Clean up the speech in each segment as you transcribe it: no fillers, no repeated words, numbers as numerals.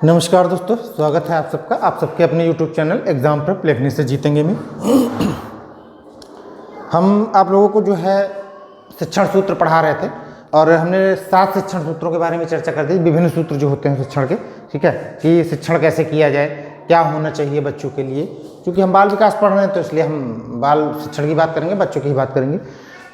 नमस्कार दोस्तों, स्वागत है आप सबका। आप सबके अपने YouTube चैनल एग्ज़ाम प्रेप लिखने से जीतेंगे में हम आप लोगों को जो है शिक्षण सूत्र पढ़ा रहे थे और हमने 7 शिक्षण सूत्रों के बारे में चर्चा कर दी। विभिन्न सूत्र जो होते हैं शिक्षण के, ठीक है, कि शिक्षण कैसे किया जाए, क्या होना चाहिए बच्चों के लिए। क्योंकि हम बाल विकास पढ़ रहे हैं तो इसलिए हम बाल शिक्षण की बात करेंगे, बच्चों की ही बात करेंगे।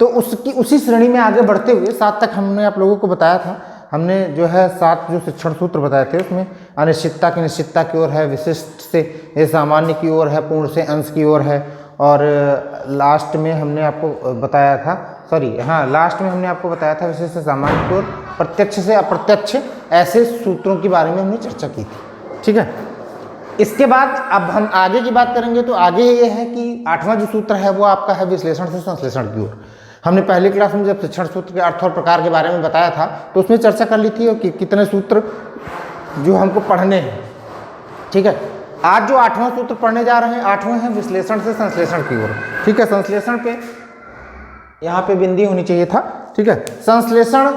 तो उसी श्रेणी में आगे बढ़ते हुए 7 तक हमने आप लोगों को बताया था। हमने जो है 7 जो शिक्षण सूत्र बताए थे उसमें अनिश्चितता की निश्चितता की ओर है, विशिष्ट से सामान्य की ओर है, पूर्ण से अंश की ओर है, और लास्ट में हमने आपको बताया था लास्ट में हमने आपको बताया था विशिष्ट से सामान्य की ओर, प्रत्यक्ष से अप्रत्यक्ष, ऐसे सूत्रों के बारे में हमने चर्चा की थी। ठीक है, इसके बाद अब हम आगे की बात करेंगे। तो आगे ये है कि 8वां जो सूत्र है वो आपका है विश्लेषण से संश्लेषण की ओर। हमने पहली क्लास में जब शिक्षण सूत्र के अर्थ और प्रकार के बारे में बताया था तो उसमें चर्चा कर ली थी कि कितने सूत्र जो हमको पढ़ने हैं। ठीक है, आज जो 8वां सूत्र पढ़ने जा रहे हैं, 8वां है विश्लेषण से संश्लेषण की ओर। ठीक है, संश्लेषण पे यहाँ पे बिंदी होनी चाहिए था। ठीक है, संश्लेषण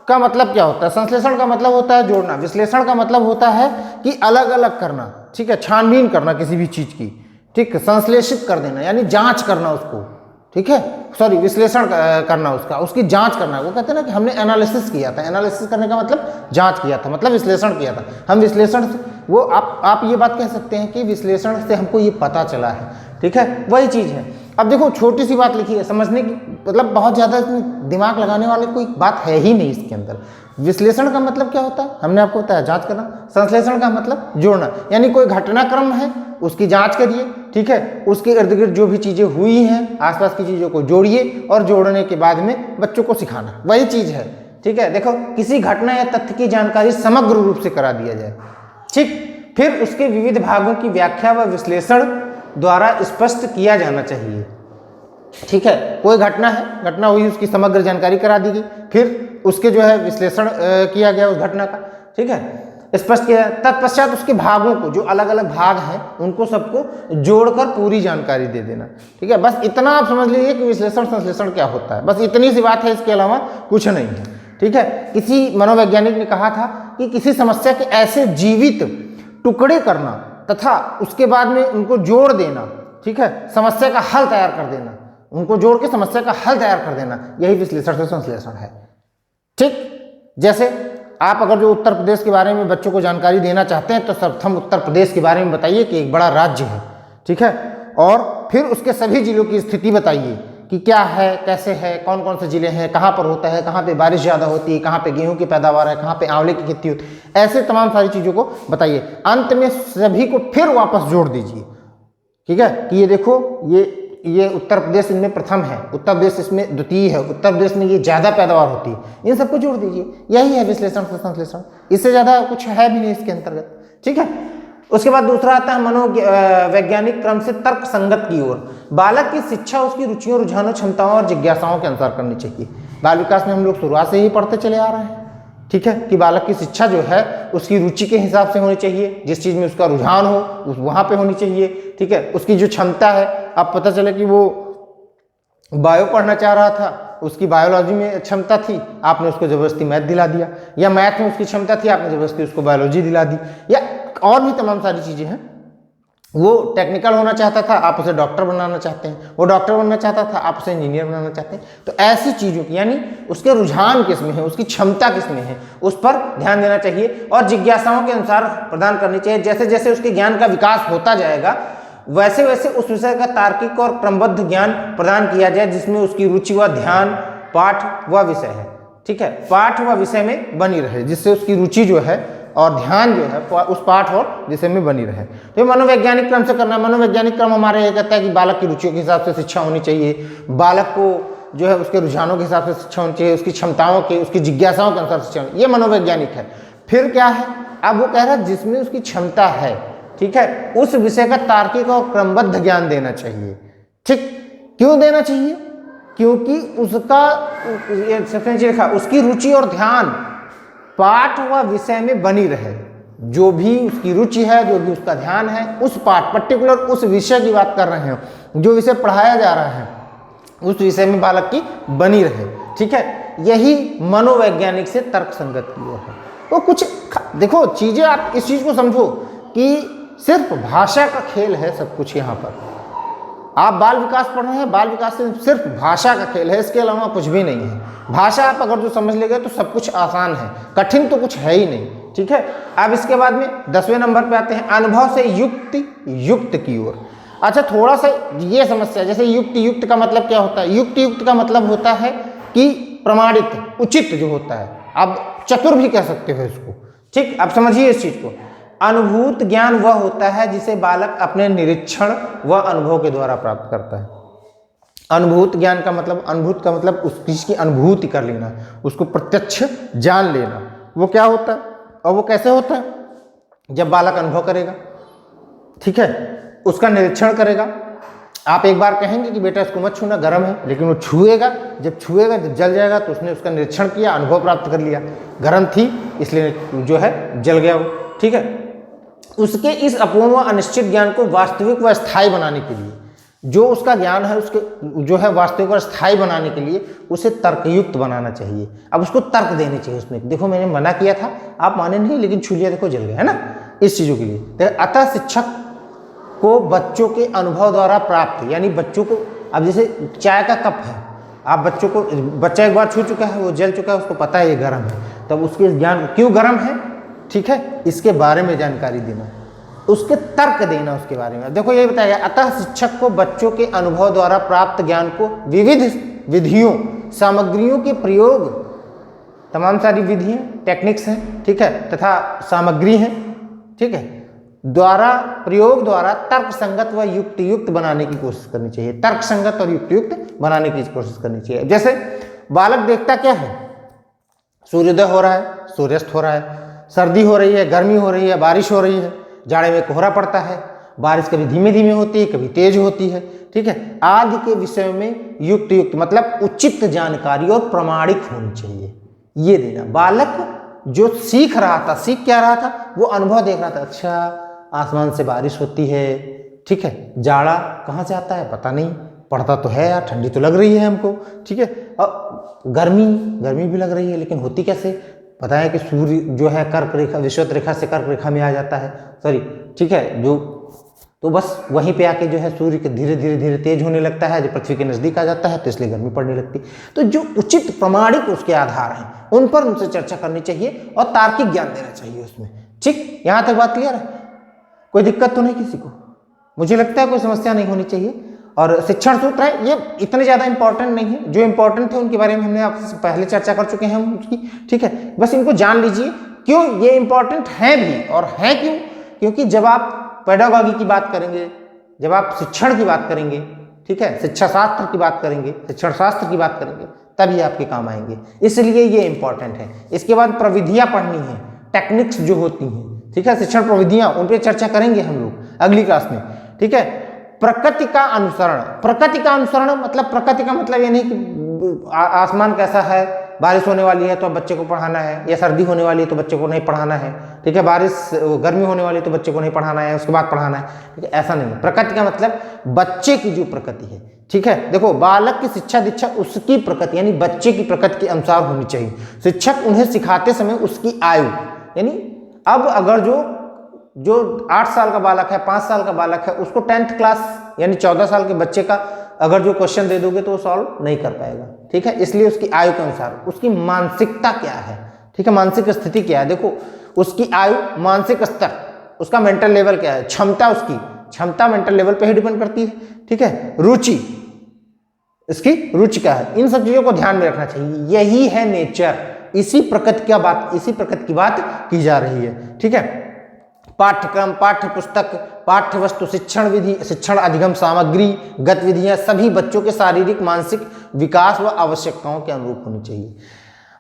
का मतलब क्या होता है? संश्लेषण का मतलब होता है जोड़ना। विश्लेषण का मतलब होता है कि अलग अलग करना। ठीक है, छानबीन करना किसी भी चीज की। ठीक है, संश्लेषित कर देना यानी जांच करना उसको। ठीक है, सॉरी, विश्लेषण करना उसकी जांच करना। वो कहते हैं ना कि हमने एनालिसिस किया था। एनालिसिस करने का मतलब जांच किया था, मतलब विश्लेषण किया था। हम विश्लेषण से वो आप ये बात कह सकते हैं कि विश्लेषण से हमको ये पता चला है। ठीक है, वही चीज़ है। अब देखो, छोटी सी बात लिखी है, समझने की मतलब बहुत ज़्यादा इसमें दिमाग लगाने वाली कोई बात है ही नहीं इसके अंदर। विश्लेषण का मतलब क्या होता है? हमने आपको बताया, जांच करना। संश्लेषण का मतलब जोड़ना, यानी कोई घटनाक्रम है उसकी जांच करिए। ठीक है, उसके इर्द गिर्द जो भी चीज़ें हुई हैं, आसपास की चीज़ों को जोड़िए और जोड़ने के बाद में बच्चों को सिखाना, वही चीज़ है। ठीक है, देखो, किसी घटना या तथ्य की जानकारी समग्र रूप से करा दिया जाए। ठीक, फिर उसके विविध भागों की व्याख्या व विश्लेषण द्वारा स्पष्ट किया जाना चाहिए। ठीक है, कोई घटना है, घटना हुई, उसकी समग्र जानकारी करा दी गई, फिर उसके जो है विश्लेषण किया गया उस घटना का। ठीक है, स्पष्ट किया। तत्पश्चात उसके भागों को, जो अलग अलग भाग हैं, उनको सबको जोड़कर पूरी जानकारी दे देना। ठीक है, बस इतना आप समझ लीजिए कि विश्लेषण संश्लेषण क्या होता है। बस इतनी सी बात है, इसके अलावा कुछ नहीं है। ठीक है, किसी मनोवैज्ञानिक ने कहा था कि किसी समस्या के ऐसे जीवित टुकड़े करना तथा उसके बाद में उनको जोड़ देना। ठीक है, समस्या का हल तैयार कर देना, उनको जोड़ के समस्या का हल तैयार कर देना, यही विश्लेषण से संश्लेषण है। ठीक, जैसे आप अगर जो उत्तर प्रदेश के बारे में बच्चों को जानकारी देना चाहते हैं तो सर्वप्रथम उत्तर प्रदेश के बारे में बताइए कि एक बड़ा राज्य है। ठीक है, और फिर उसके सभी जिलों की स्थिति बताइए कि क्या है, कैसे है, कौन कौन से जिले हैं, कहाँ पर होता है, कहाँ पे बारिश ज़्यादा होती है, कहाँ पे गेहूं की पैदावार है, कहाँ पे आंवले की खेती होती है, ऐसे तमाम सारी चीज़ों को बताइए। अंत में सभी को फिर वापस जोड़ दीजिए। ठीक है, कि ये देखो, ये उत्तर प्रदेश इनमें प्रथम है, उत्तर प्रदेश इसमें द्वितीय है, उत्तर प्रदेश में ये ज़्यादा पैदावार होती है, इन सबको जोड़ दीजिए। यही है विश्लेषण से संश्लेषण, इससे ज़्यादा कुछ है भी नहीं इसके अंतर्गत। ठीक है, उसके बाद दूसरा आता है मनोवैज्ञानिक क्रम से तर्क संगत की ओर। बालक की शिक्षा उसकी रुचियों, रुझानों, क्षमताओं और जिज्ञासाओं के अनुसार करनी चाहिए। बाल विकास में हम लोग शुरुआत से ही पढ़ते चले आ रहे हैं। ठीक है, कि बालक की शिक्षा जो है उसकी रुचि के हिसाब से होनी चाहिए, जिस चीज़ में उसका रुझान हो उस वहाँ पे होनी चाहिए। ठीक है, उसकी जो क्षमता है, अब पता चले कि वो बायो पढ़ना चाह रहा था, उसकी बायोलॉजी में क्षमता थी, आपने उसको ज़बरदस्ती मैथ दिला दिया, या मैथ में उसकी क्षमता थी, आपने ज़बरदस्ती उसको बायोलॉजी दिला दी, या और भी तमाम सारी चीज़ें हैं। वो टेक्निकल होना चाहता था, आप उसे डॉक्टर बनाना चाहते हैं, वो डॉक्टर बनना चाहता था, आप उसे इंजीनियर बनाना चाहते हैं। तो ऐसी चीज़ों की, यानी उसके रुझान किस में है, उसकी क्षमता किस में है, उस पर ध्यान देना चाहिए और जिज्ञासाओं के अनुसार प्रदान करनी चाहिए। जैसे जैसे उसके ज्ञान का विकास होता जाएगा वैसे वैसे उस विषय का तार्किक और क्रमबद्ध ज्ञान प्रदान किया जाए, जिसमें उसकी रुचि व ध्यान पाठ व विषय है। ठीक है, पाठ व विषय में बनी रहे, जिससे उसकी रुचि जो है और ध्यान जो है उस पाठ और विषय में बनी रहे। तो मनोवैज्ञानिक क्रम से करना। मनोवैज्ञानिक क्रम हमारे ये कहता है कि बालक की रुचियों के हिसाब से शिक्षा होनी चाहिए, बालक को जो है उसके रुझानों के हिसाब से शिक्षा होनी चाहिए, उसकी क्षमताओं के, उसकी जिज्ञासाओं के अनुसार शिक्षा होनी, ये मनोवैज्ञानिक है। फिर क्या है, अब वो कह रहा है जिसमें उसकी क्षमता है, ठीक है, उस विषय का तार्किक और क्रमबद्ध ज्ञान देना चाहिए। ठीक, क्यों देना चाहिए? क्योंकि उसका सबसे नीचे लिखा, उसकी रुचि और ध्यान पाठ व विषय में बनी रहे। जो भी उसकी रुचि है, जो भी उसका ध्यान है, उस पाठ, पर्टिकुलर उस विषय की बात कर रहे हैं, जो विषय पढ़ाया जा रहा है उस विषय में बालक की बनी रहे। ठीक है, यही मनोवैज्ञानिक से तर्क संगत की ओर है। वो कुछ देखो चीज़ें, आप इस चीज़ को समझो कि सिर्फ भाषा का खेल है सब कुछ यहाँ पर। आप बाल विकास पढ़ रहे हैं, बाल विकास से सिर्फ भाषा का खेल है, इसके अलावा कुछ भी नहीं है। भाषा आप अगर जो समझ लेंगे तो सब कुछ आसान है, कठिन तो कुछ है ही नहीं, ठीक है। अब इसके बाद में 10वें नंबर पे आते हैं, अनुभव से युक्त की ओर। अच्छा, थोड़ा सा ये समस्या, जैसे युक्त का मतलब क्या होता है? युक्त का मतलब होता है कि प्रमाणित, उचित जो होता है, आप चतुर भी कह सकते हो इसको, ठीक। अब समझिए इस चीज को। अनुभूत ज्ञान वह होता है जिसे बालक अपने निरीक्षण व अनुभव के द्वारा प्राप्त करता है। अनुभूत ज्ञान का मतलब, अनुभूत का मतलब उस चीज की अनुभूति कर लेना, उसको प्रत्यक्ष जान लेना। वो क्या होता है और वो कैसे होता है? जब बालक अनुभव करेगा, ठीक है, उसका निरीक्षण करेगा। आप एक बार कहेंगे कि बेटा इसको मत छूना, गर्म है, लेकिन वो छुएगा, जब जल जाएगा तो उसने उसका निरीक्षण किया, अनुभव प्राप्त कर लिया, गर्म थी इसलिए जो है जल गया वो, ठीक है। उसके इस अपूर्ण व अनिश्चित ज्ञान को वास्तविक व स्थायी बनाने के लिए, जो उसका ज्ञान है उसके जो है वास्तविक और स्थायी बनाने के लिए उसे तर्कयुक्त बनाना चाहिए। अब उसको तर्क देने चाहिए उसमें, देखो मैंने मना किया था, आप माने नहीं, लेकिन छू लिया, देखो जल गया, है ना, इस चीज़ों के लिए। अतः शिक्षक को बच्चों के अनुभव द्वारा प्राप्त, यानी बच्चों को, अब जैसे चाय का कप है, आप बच्चों को, बच्चा एक बार छू चुका है, वो जल चुका है, उसको पता है ये गर्म है, तब उसके ज्ञान क्यों गर्म है, ठीक है, इसके बारे में जानकारी देना, उसके तर्क देना उसके बारे में। देखो ये बताया गया, अतः शिक्षक को बच्चों के अनुभव द्वारा प्राप्त ज्ञान को विविध विधियों, सामग्रियों के प्रयोग, तमाम सारी विधियां, टेक्निक्स हैं, ठीक है, तथा सामग्री हैं, ठीक है, द्वारा प्रयोग द्वारा तर्क संगत व युक्त बनाने की कोशिश करनी चाहिए। तर्क संगत और युक्त बनाने की कोशिश करनी चाहिए। जैसे बालक देखता क्या है, सूर्योदय हो रहा है, सूर्यास्त हो रहा है, सर्दी हो रही है, गर्मी हो रही है, बारिश हो रही है, जाड़े में कोहरा पड़ता है, बारिश कभी धीमे धीमे होती है, कभी तेज होती है, ठीक है, आदि के विषय में युक्त मतलब उचित जानकारी और प्रामाणिक होनी चाहिए, ये देना। बालक जो सीख रहा था, सीख क्या रहा था, वो अनुभव देख रहा था, अच्छा आसमान से बारिश होती है, ठीक है, जाड़ा कहाँ से आता है पता नहीं, पड़ता तो है यार, ठंडी तो लग रही है हमको, ठीक है, और गर्मी भी लग रही है, लेकिन होती कैसे, पता है कि सूर्य जो है कर्क रेखा, विषुवत रेखा से कर्क रेखा में आ जाता है, सॉरी, ठीक है, जो तो बस वहीं पे आके जो है सूर्य के धीरे धीरे तेज होने लगता है, जो पृथ्वी के नजदीक आ जाता है, तो इसलिए गर्मी पड़ने लगती है। तो जो उचित प्रामाणिक उसके आधार हैं, उन पर उनसे चर्चा करनी चाहिए और तार्किक ज्ञान देना चाहिए उसमें, ठीक। यहाँ तक बात क्लियर है? कोई दिक्कत तो नहीं किसी को? मुझे लगता है कोई समस्या नहीं होनी चाहिए। और शिक्षण सूत्र है, ये इतने ज़्यादा इंपॉर्टेंट नहीं है, जो इंपॉर्टेंट थे उनके बारे में हमने आपसे पहले चर्चा कर चुके हैं हम उसकी, ठीक है, बस इनको जान लीजिए क्यों ये इंपॉर्टेंट हैं भी, और हैं क्यों, क्योंकि जब आप पेडागॉजी की बात करेंगे, जब आप शिक्षण की बात करेंगे, ठीक है, शिक्षा शास्त्र की बात करेंगे, शिक्षण शास्त्र की बात करेंगे, तभी आपके काम आएंगे, इसलिए ये इंपॉर्टेंट है। इसके बाद प्रविधियाँ पढ़नी है, टेक्निक्स जो होती हैं, ठीक है, शिक्षण प्रविधियाँ, उन पर चर्चा करेंगे हम लोग अगली क्लास में, ठीक है। प्रकृति का अनुसरण, प्रकृति का अनुसरण मतलब, प्रकृति का मतलब ये नहीं कि आसमान कैसा है, बारिश होने वाली है तो अब बच्चे को पढ़ाना है, या सर्दी होने वाली है तो बच्चे को नहीं पढ़ाना है, ठीक है, गर्मी होने वाली है तो बच्चे को नहीं पढ़ाना है, उसके बाद पढ़ाना है, ठीक है, ऐसा नहीं। प्रकृति का मतलब बच्चे की जो प्रकृति है, ठीक है, देखो बालक की शिक्षा दीक्षा उसकी प्रकृति यानी बच्चे की प्रकृति के अनुसार होनी चाहिए। शिक्षक उन्हें सिखाते समय उसकी आयु, यानी अब अगर जो 8 साल का बालक है, 5 साल का बालक है, उसको 10th क्लास यानी 14 साल के बच्चे का अगर जो क्वेश्चन दे दोगे तो वो सॉल्व नहीं कर पाएगा, ठीक है। इसलिए उसकी आयु के अनुसार उसकी मानसिकता क्या है, ठीक है, मानसिक स्थिति क्या है, देखो उसकी आयु, मानसिक स्तर, उसका मेंटल लेवल क्या है, क्षमता, उसकी क्षमता मेंटल लेवल पे ही डिपेंड करती है, ठीक है, रुचि, इसकी रुचि क्या है, इन सब चीजों को ध्यान में रखना चाहिए। यही है नेचर, इसी प्रकृति की बात की जा रही है, ठीक है। पाठ्यक्रम, पाठ्य पुस्तक, पाठ्य वस्तु, शिक्षण विधि, शिक्षण अधिगम सामग्री, गतिविधियां सभी बच्चों के शारीरिक मानसिक विकास व आवश्यकताओं के अनुरूप होनी चाहिए।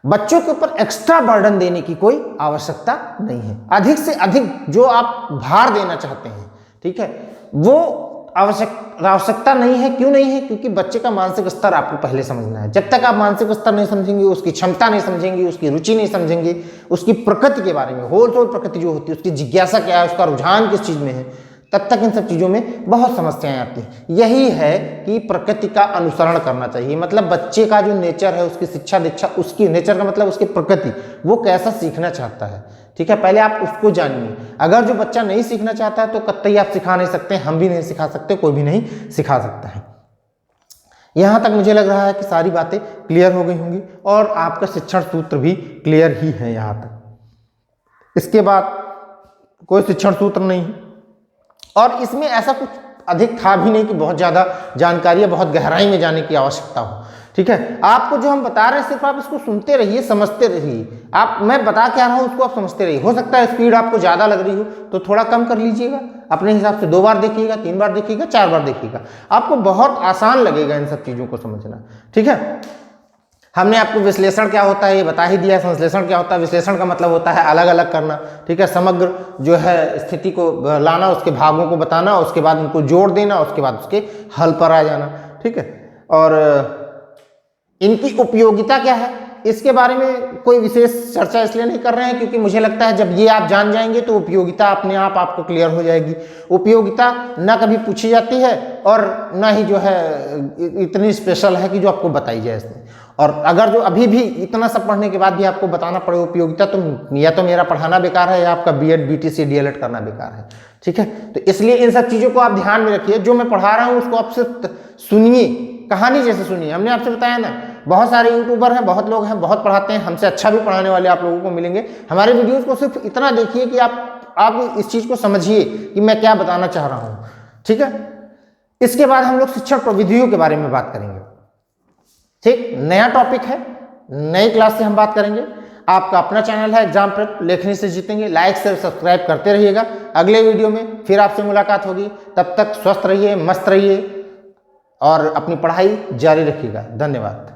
बच्चों के ऊपर एक्स्ट्रा बर्डन देने की कोई आवश्यकता नहीं है। अधिक से अधिक जो आप भार देना चाहते हैं, ठीक है, वो आवश्यकता नहीं है। क्यों नहीं है? क्योंकि बच्चे का मानसिक स्तर आपको पहले समझना है। जब तक आप मानसिक स्तर नहीं समझेंगे, उसकी क्षमता नहीं समझेंगे, उसकी रुचि नहीं समझेंगे, उसकी प्रकृति के बारे में, होल प्रकृति जो होती है, उसकी जिज्ञासा क्या है, उसका रुझान किस चीज में है, तब तक इन सब चीज़ों में बहुत समस्याएं आती हैं। यही है कि प्रकृति का अनुसरण करना चाहिए, मतलब बच्चे का जो नेचर है, उसकी शिक्षा दीक्षा, उसकी नेचर का मतलब उसकी प्रकृति, वो कैसा सीखना चाहता है, ठीक है, पहले आप उसको जानिए। अगर जो बच्चा नहीं सीखना चाहता है तो कतई आप सिखा नहीं सकते, हम भी नहीं सिखा सकते, कोई भी नहीं सिखा सकता है। यहाँ तक मुझे लग रहा है कि सारी बातें क्लियर हो गई होंगी और आपका शिक्षण सूत्र भी क्लियर ही है यहाँ तक। इसके बाद कोई शिक्षण सूत्र नहीं है और इसमें ऐसा कुछ अधिक था भी नहीं कि बहुत ज़्यादा जानकारी या बहुत गहराई में जाने की आवश्यकता हो, ठीक है। आपको जो हम बता रहे हैं सिर्फ आप इसको सुनते रहिए, समझते रहिए। आप मैं बता क्या रहा हूँ उसको आप समझते रहिए। हो सकता है स्पीड आपको ज़्यादा लग रही हो तो थोड़ा कम कर लीजिएगा, अपने हिसाब से 2 बार देखिएगा, 3 बार देखिएगा, 4 बार देखिएगा, आपको बहुत आसान लगेगा इन सब चीज़ों को समझना, ठीक है। हमने आपको विश्लेषण क्या होता है ये बता ही दिया, संश्लेषण क्या होता है। विश्लेषण का मतलब होता है अलग अलग करना, ठीक है, समग्र जो है स्थिति को लाना, उसके भागों को बताना, उसके बाद उनको जोड़ देना, उसके बाद उसके हल पर आ जाना, ठीक है। और इनकी उपयोगिता क्या है इसके बारे में कोई विशेष चर्चा इसलिए नहीं कर रहे हैं क्योंकि मुझे लगता है जब ये आप जान जाएंगे तो उपयोगिता अपने आप आपको क्लियर हो जाएगी। उपयोगिता ना कभी पूछी जाती है और ना ही जो है इतनी स्पेशल है कि जो आपको बताई जाए इसमें। और अगर जो अभी भी इतना सब पढ़ने के बाद भी आपको बताना पड़े उपयोगिता, तो या तो मेरा पढ़ाना बेकार है या आपका बीएड बीटीसी डीएलएड करना बेकार है, ठीक है। तो इसलिए इन सब चीज़ों को आप ध्यान में रखिए। जो मैं पढ़ा रहा हूँ उसको आप सिर्फ सुनिए, कहानी जैसे सुनिए। हमने आपसे बताया ना, बहुत सारे यूट्यूबर हैं, बहुत लोग हैं, बहुत पढ़ाते हैं, हमसे अच्छा भी पढ़ाने वाले आप लोगों को मिलेंगे। हमारे वीडियोस को सिर्फ इतना देखिए कि आप इस चीज़ को समझिए कि मैं क्या बताना चाह रहा हूँ, ठीक है। इसके बाद हम लोग शिक्षण प्रविधियों के बारे में बात करेंगे, ठीक। नया टॉपिक है, नई क्लास से हम बात करेंगे। आपका अपना चैनल है एग्जाम प्रेप, लेखनी से जीतेंगे। लाइक से सब्सक्राइब करते रहिएगा। अगले वीडियो में फिर आपसे मुलाकात होगी, तब तक स्वस्थ रहिए, मस्त रहिए और अपनी पढ़ाई जारी रखिएगा। धन्यवाद।